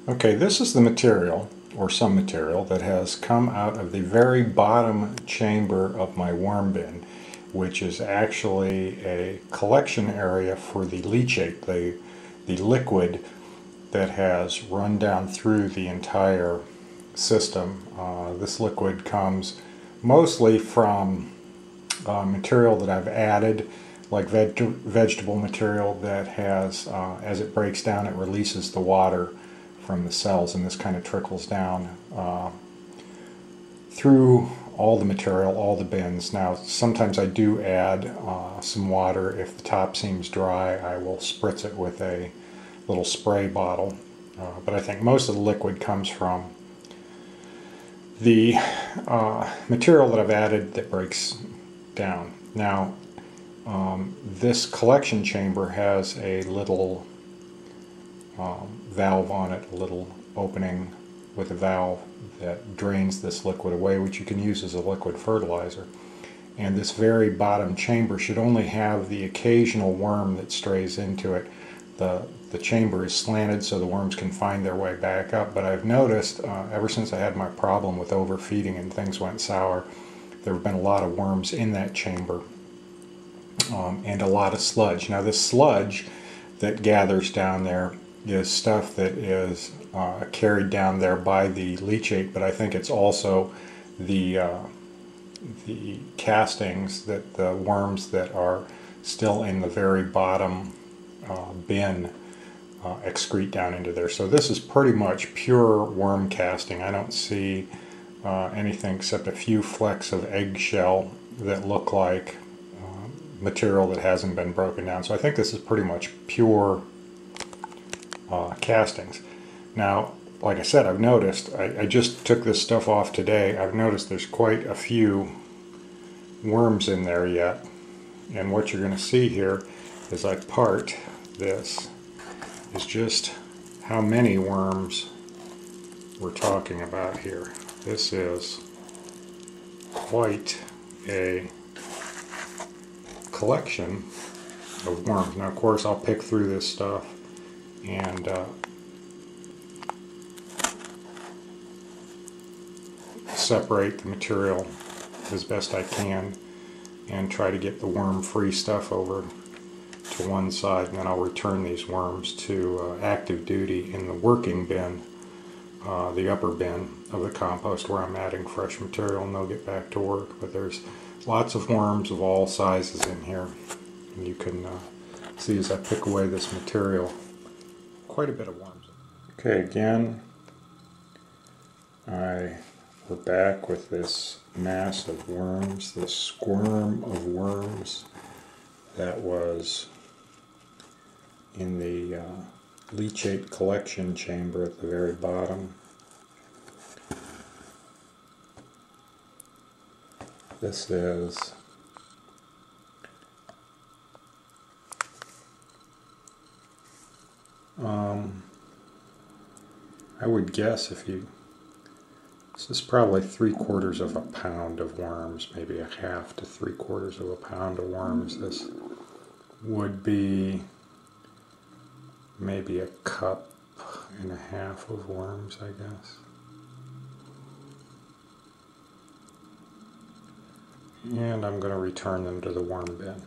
Okay, this is the material, or some material, that has come out of the very bottom chamber of my worm bin, which is actually a collection area for the leachate, the liquid that has run down through the entire system. This liquid comes mostly from material that I've added, like vegetable material that has, as it breaks down, it releases the water from the cells, and this kind of trickles down through all the material, all the bins. Now sometimes I do add some water. If the top seems dry, I will spritz it with a little spray bottle, but I think most of the liquid comes from the material that I've added that breaks down. Now this collection chamber has a little valve on it, a little opening with a valve that drains this liquid away, which you can use as a liquid fertilizer. And this very bottom chamber should only have the occasional worm that strays into it. The chamber is slanted so the worms can find their way back up, but I've noticed ever since I had my problem with overfeeding and things went sour, there have been a lot of worms in that chamber and a lot of sludge. Now this sludge that gathers down there is stuff that is carried down there by the leachate, but I think it's also the castings that the worms that are still in the very bottom bin excrete down into there. So this is pretty much pure worm casting. I don't see anything except a few flecks of eggshell that look like material that hasn't been broken down. So I think this is pretty much pure castings. Now, like I said, I've noticed, I just took this stuff off today, I've noticed there's quite a few worms in there yet. And what you're going to see here as I part this is just how many worms we're talking about here. This is quite a collection of worms. Now of course I'll pick through this stuff and separate the material as best I can and try to get the worm-free stuff over to one side, and then I'll return these worms to active duty in the working bin, the upper bin of the compost where I'm adding fresh material, and they'll get back to work. But there's lots of worms of all sizes in here, and you can see as I pick away this material, quite a bit of worms. Okay, again, we're back with this mass of worms, this squirm of worms that was in the leachate collection chamber at the very bottom. This is I would guess this is probably 3/4 of a pound of worms, maybe a half to 3/4 of a pound of worms. This would be maybe a cup and a half of worms, I guess. And I'm going to return them to the worm bin.